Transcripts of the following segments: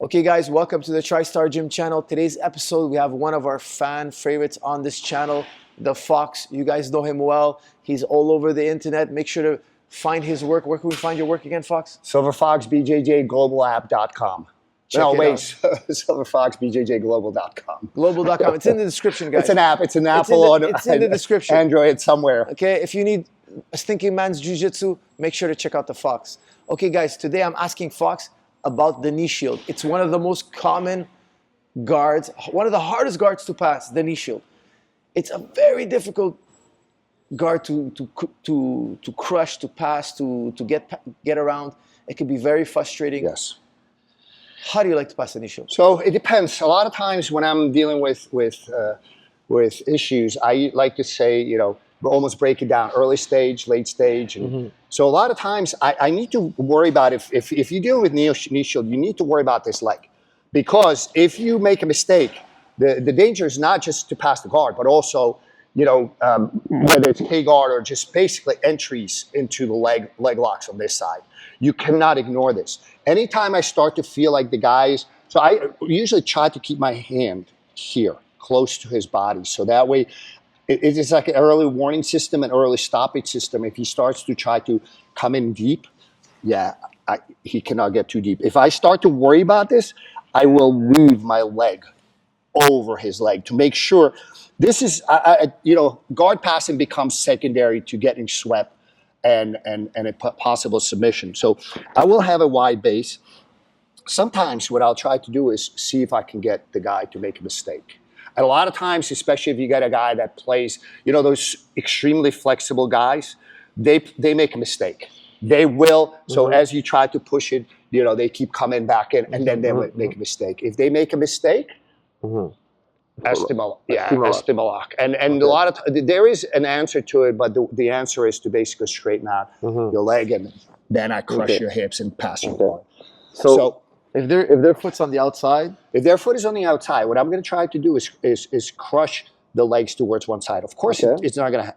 Okay guys, welcome to the TriStar Gym channel. Today's episode, we have one of our fan favorites on this channel, the Fox. You guys know him well. He's all over the internet. Make sure to find his work. Where can we find your work again, Fox? Silver Fox BJJ globalapp.com. No, wait, silverfoxbjjglobal.com. Global.com. It's in the description, guys. It's an app. It's an Apple it's in the description. Android somewhere. Okay, if you need a thinking man's jiu-jitsu, make sure to check out the Fox. Okay guys, today I'm asking Fox about the knee shield. It's one of the most common guards, one of the hardest guards to pass, the knee shield. It's a very difficult guard to crush, to pass, to get around. It can be very frustrating. Yes. How do you like to pass the knee shield? So it depends. A lot of times when I'm dealing with issues, I like to say, you know, almost break it down, early stage, late stage. And so a lot of times I need to worry about if you're dealing with knee shield, you need to worry about this leg. Because if you make a mistake, the danger is not just to pass the guard, but also, you know, whether it's K-guard or just basically entries into the leg locks on this side. You cannot ignore this. Anytime I start to feel like the guys, so I usually try to keep my hand here, close to his body. So that way, it is like an early warning system, an early stoppage system. If he starts to try to come in deep, he cannot get too deep. If I start to worry about this, I will weave my leg over his leg to make sure this is, you know, guard passing becomes secondary to getting swept and a possible submission. So I will have a wide base. Sometimes what I'll try to do is see if I can get the guy to make a mistake. And a lot of times, especially if you get a guy that plays, you know, those extremely flexible guys, they make a mistake. They will. So as you try to push it, you know, they keep coming back in, and then they make a mistake. If they make a mistake, Estimalak. And a lot of there is an answer to it, but the answer is to basically straighten out your leg, and then I crush your hips and pass your guard. So if their foot's on the outside, if their foot is on the outside, what I'm going to try to do is crush the legs towards one side. Of course, it's not going to.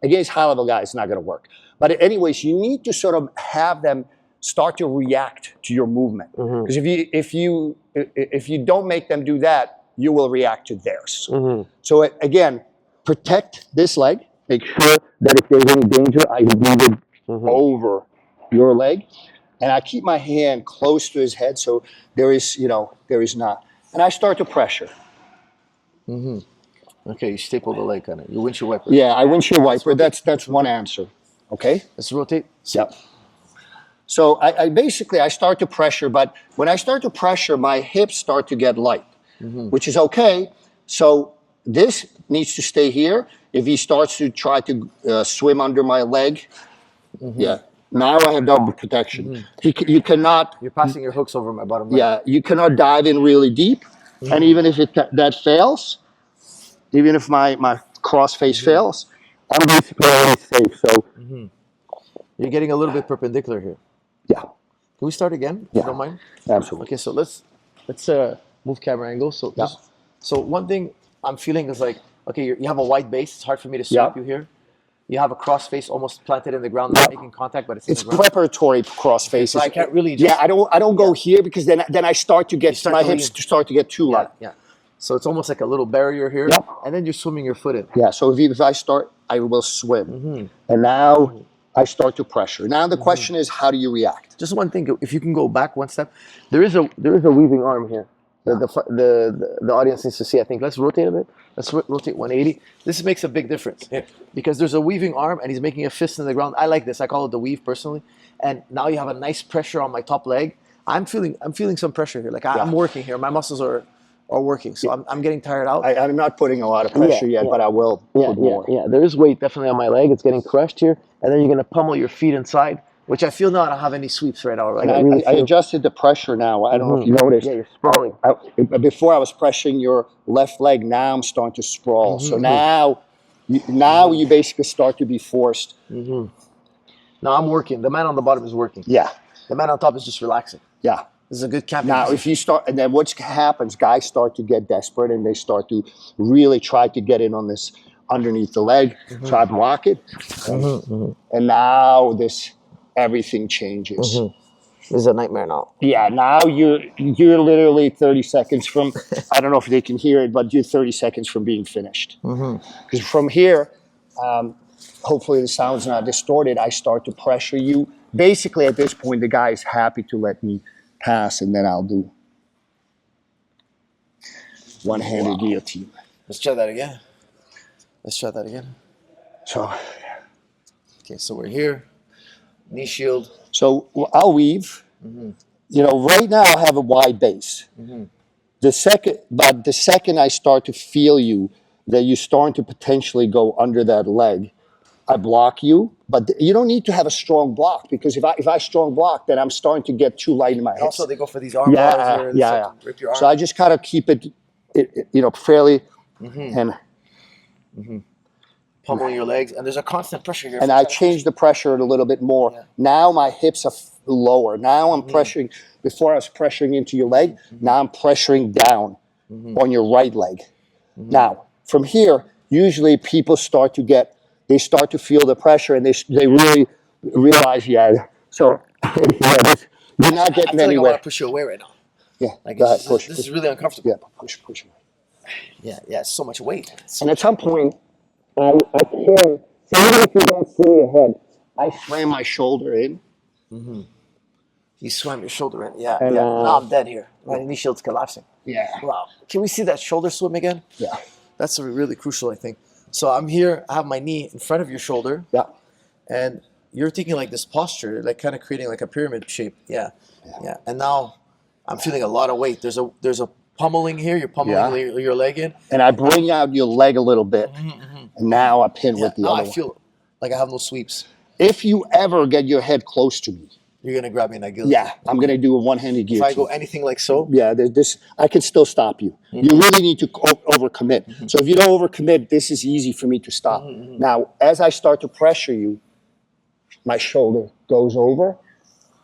Against high-level guys, it's not going to work. But anyways, you need to sort of have them start to react to your movement. Because if you don't make them do that, you will react to theirs. So again, protect this leg. Make sure that if there's any danger, I move it over your leg. And I keep my hand close to his head, so there is not. And I start to pressure. Okay, you staple the leg on it. You windshield wiper. Yeah, I windshield wiper. That's one answer. Okay. Let's rotate. Yep. So I basically start to pressure, but when I start to pressure, my hips start to get light, which is okay. So this needs to stay here. If he starts to try to swim under my leg, now I have double protection. You cannot. You're passing your hooks over my bottom leg. Yeah, you cannot dive in really deep, and even if that fails, even if my cross face fails, I'm basically always safe. So you're getting a little bit perpendicular here. Yeah. Can we start again? If you don't mind. Absolutely. Okay, so let's move camera angle. So so one thing I'm feeling is like, okay, you have a wide base. It's hard for me to sweep you here. You have a cross face almost planted in the ground, not making contact, but it's preparatory cross faces. So I can't really just, I don't go here because then I start to get my hips start to get too light. Yeah. So it's almost like a little barrier here, and then you're swimming your foot in. Yeah. So if I start, I will swim, and now I start to pressure. Now the question is, how do you react? Just one thing, if you can go back one step, there is a weaving arm here. The audience needs to see. I think let's rotate a bit. Let's rotate 180. This makes a big difference because there's a weaving arm and he's making a fist in the ground. I like this. I call it the weave personally. And now you have a nice pressure on my top leg. I'm feeling some pressure here. Like I'm working here. My muscles are working. So I'm getting tired out. I'm not putting a lot of pressure yet, but I will put more. Yeah. There is weight definitely on my leg. It's getting crushed here, and then you're gonna pummel your feet inside. Which I feel now I don't have any sweeps right now. Like I adjusted the pressure now. I don't know if you noticed. Yeah, you're sprawling. Before I was pressuring your left leg. Now I'm starting to sprawl. So now you basically start to be forced. Now I'm working. The man on the bottom is working. Yeah. The man on top is just relaxing. Yeah. This is a good camping. Now, if you start, and then what happens, guys start to get desperate and they start to really try to get in on this underneath the leg, try to block it. And now everything changes. This is a nightmare now. Yeah, now you're literally 30 seconds from, I don't know if they can hear it, but you're 30 seconds from being finished. Because from here, hopefully the sound's not distorted, I start to pressure you. Basically, at this point, the guy is happy to let me pass, and then I'll do one-handed guillotine. Let's try that again. Let's try that again. So, okay, so we're here. Knee shield. So I'll weave. You know, right now I have a wide base. The second I start to feel you, that you're starting to potentially go under that leg, I block you. But you don't need to have a strong block, because if I strong block, then I'm starting to get too light in my hips. Also, they go for these arm bars. Rip your arm. So I just gotta keep it you know, fairly and. Pummeling your legs, and there's a constant pressure here. And I changed the pressure a little bit more. Yeah. Now my hips are lower. Now I'm pressuring. Before I was pressuring into your leg. Now I'm pressuring down on your right leg. Now from here, usually people start to feel the pressure, and they really realize, So you're not getting anywhere. I want to push you away right now. Yeah, like go ahead, push. This is really uncomfortable. Yeah, push. Yeah, so much weight. And at some point, I can, so even if you don't see your head, I slam my shoulder in. You swam your shoulder in. Yeah. And, now I'm dead here. My knee shield's collapsing. Yeah. Wow. Can we see that shoulder swim again? Yeah. That's really crucial, I think. So I'm here. I have my knee in front of your shoulder. Yeah. And you're taking like this posture, like kind of creating like a pyramid shape. Yeah. And now I'm feeling a lot of weight. There's a pummeling here. You're pummeling your leg in. And I bring out your leg a little bit. And now I pin with the other one. I feel like I have no sweeps. If you ever get your head close to me, you're going to grab me in that guillotine. Yeah, I'm going to do a one-handed guillotine. If I go anything like so? Yeah, I can still stop you. You really need to overcommit. So if you don't overcommit, this is easy for me to stop. Now, as I start to pressure you, my shoulder goes over.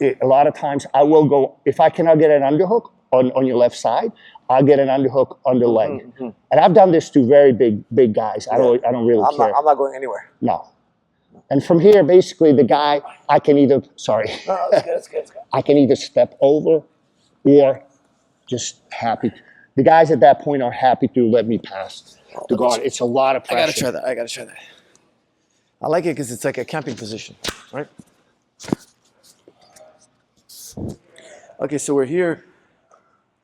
A lot of times I will go, if I cannot get an underhook on your left side, I'll get an underhook under leg. And I've done this to very big guys. I don't really care. I'm not going anywhere. No. And from here, basically, the guy, I can either, that's good. I can either step over or just happy. The guys at that point are happy to let me pass the guard. It's a lot of pressure. I gotta try that. I like it because it's like a camping position, right? Okay, so we're here.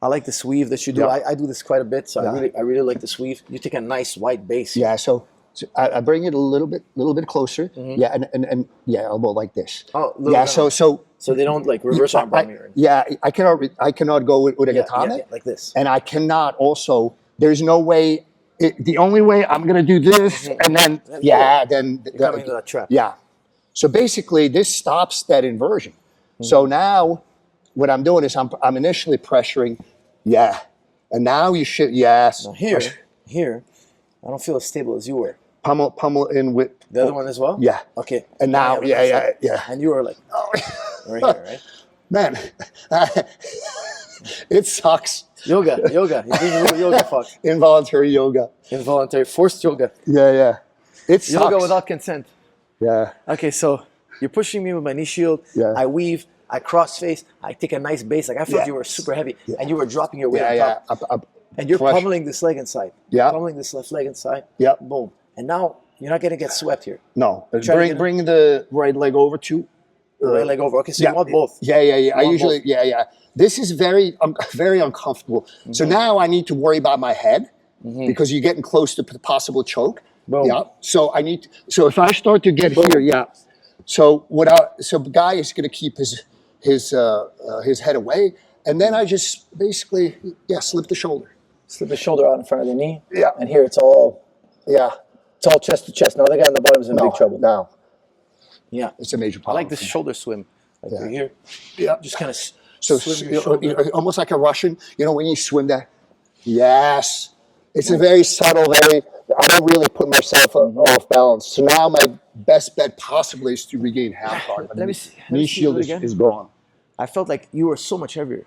I like the sweep that you do. I do this quite a bit, so I really like the sweep. You take a nice wide base. Yeah, so I bring it a little bit closer. Yeah, and elbow like this. Oh, yeah. So they don't like reverse arm bar me or anything. Yeah, I cannot go with a katana. Yeah, like this. And I cannot also. There's no way. The only way I'm gonna do this, and then then you're coming into that trap. Yeah. So basically, this stops that inversion. So now, what I'm doing is I'm initially pressuring. Yeah, and now you should. Yes. Now here, I don't feel as stable as you were. Pummel in with the other one as well. Yeah. Okay. And now, yeah. And you were like, right here, right? Man, it sucks. Yoga. You're doing yoga, fuck. Involuntary yoga. Involuntary, forced yoga. Yeah. It sucks. Yoga without consent. Yeah. Okay, so you're pushing me with my knee shield. Yeah. I weave. I cross face. I take a nice base. Like I felt you were super heavy, and you were dropping your weight on top. And you're pummeling this leg inside. Yeah. Pummeling this left leg inside. Yeah. Boom. And now you're not going to get swept here. No. Bring the right leg over too. Right leg over. Okay, so you want both. Yeah. I usually, both. This is very uncomfortable. So now I need to worry about my head because you're getting close to the possible choke. Boom. Yeah. So so if I start to get here, So the guy is going to keep his head away, and then I just basically slip the shoulder. Slip the shoulder out in front of the knee. Yeah. And here it's all it's all chest to chest. Now the guy on the bottom is in big trouble. No. Yeah. It's a major problem. I like this shoulder swim. Like you're here. Yeah. Just kind of swim your shoulder. Almost like a Russian, when you swim that. Yes. It's a very subtle, I don't really put myself off balance. So now my best bet possibly is to regain half guard. Let me see. Knee shield is gone. I felt like you were so much heavier.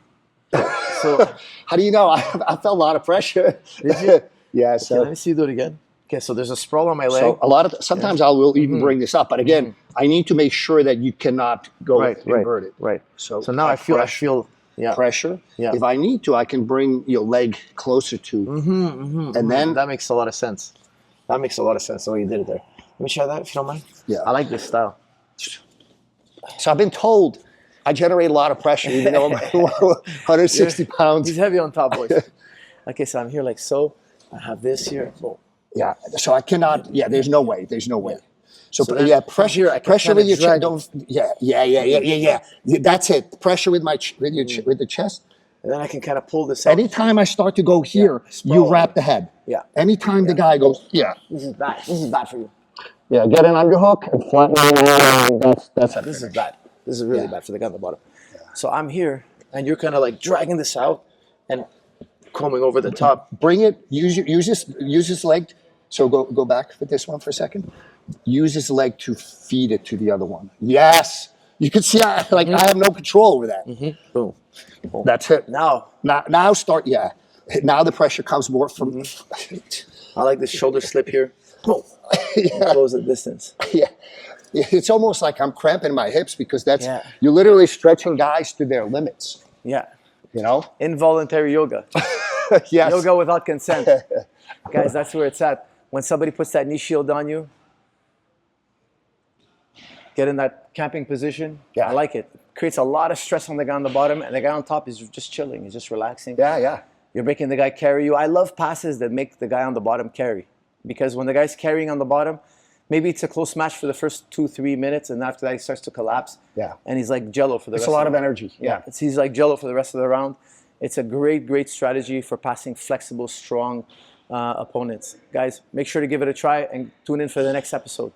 So how do you know? I felt a lot of pressure. Did you? Yeah. So let me see you do it again. Okay, so there's a sprawl on my leg. So a lot of sometimes I will even bring this up, but again, I need to make sure that you cannot go inverted. Right. So now I feel pressure. Yeah. If I need to, I can bring your leg closer to, and then that makes a lot of sense. That makes a lot of sense the way you did it there. Let me try that if you don't mind. Yeah. I like this style. So I've been told I generate a lot of pressure, even though I'm 160 pounds. He's heavy on top, boys. Okay, so I'm here like so. I have this here. Boom. Yeah. So I cannot. Yeah. There's no way. There's no way. So then pressure. I can Pressure kinda with your chest. drag Don't. Yeah. That's it. Pressure with my with the chest. And then I can kind of pull this out. Anytime I start to go here, sprawl. you wrap the head. Yeah. Anytime the guy goes, This is bad. This is bad for you. Yeah, get an underhook and flatten it. That's This is bad. This is really bad for the guy on the bottom. Yeah. So I'm here, and you're kind of like dragging this out and combing over the top. Bring it. Use his leg. So go back with this one for a second. Use his leg to feed it to the other one. Yes. You can see I have no control over that. Boom. That's it. Now Start. Yeah. Now the pressure comes more from. I like this shoulder slip here. Boom. Close the distance. Yeah. It's almost like I'm cramping my hips because you're literally stretching guys to their limits. Yeah. You know? Involuntary yoga. Yes. Yoga without consent. Guys, that's where it's at. When somebody puts that knee shield on you, get in that camping position. Yeah. I like it. Creates a lot of stress on the guy on the bottom, and the guy on top is just chilling. He's just relaxing. Yeah. You're making the guy carry you. I love passes that make the guy on the bottom carry. Because when the guy's carrying on the bottom, maybe it's a close match for the first 2-3 minutes, and after that he starts to collapse. Yeah. And he's like jello for the rest It's a lot of energy. Yeah. He's like jello for the rest of the round. It's a great strategy for passing flexible, strong opponents. Guys, make sure to give it a try and tune in for the next episode.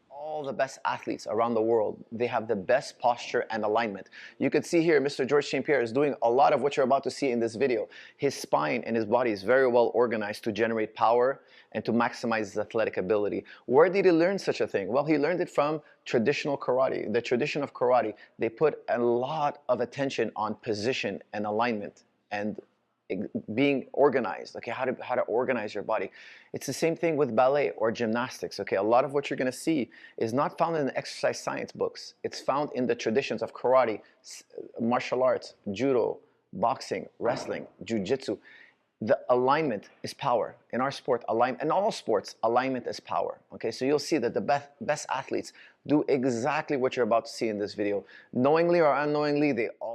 All the best athletes around the world, they have the best posture and alignment. You can see here, Mr. George St. Pierre is doing a lot of what you're about to see in this video. His spine and his body is very well organized to generate power and to maximize his athletic ability. Where did he learn such a thing? Well, he learned it from traditional karate. The tradition of karate, they put a lot of attention on position and alignment and being organized, okay, how to organize your body. It's the same thing with ballet or gymnastics, okay? A lot of what you're gonna see is not found in the exercise science books. It's found in the traditions of karate, martial arts, judo, boxing, wrestling, jiu-jitsu. The alignment is power. In our sport, in all sports, alignment is power, okay? So you'll see that the best athletes do exactly what you're about to see in this video. Knowingly or unknowingly, they all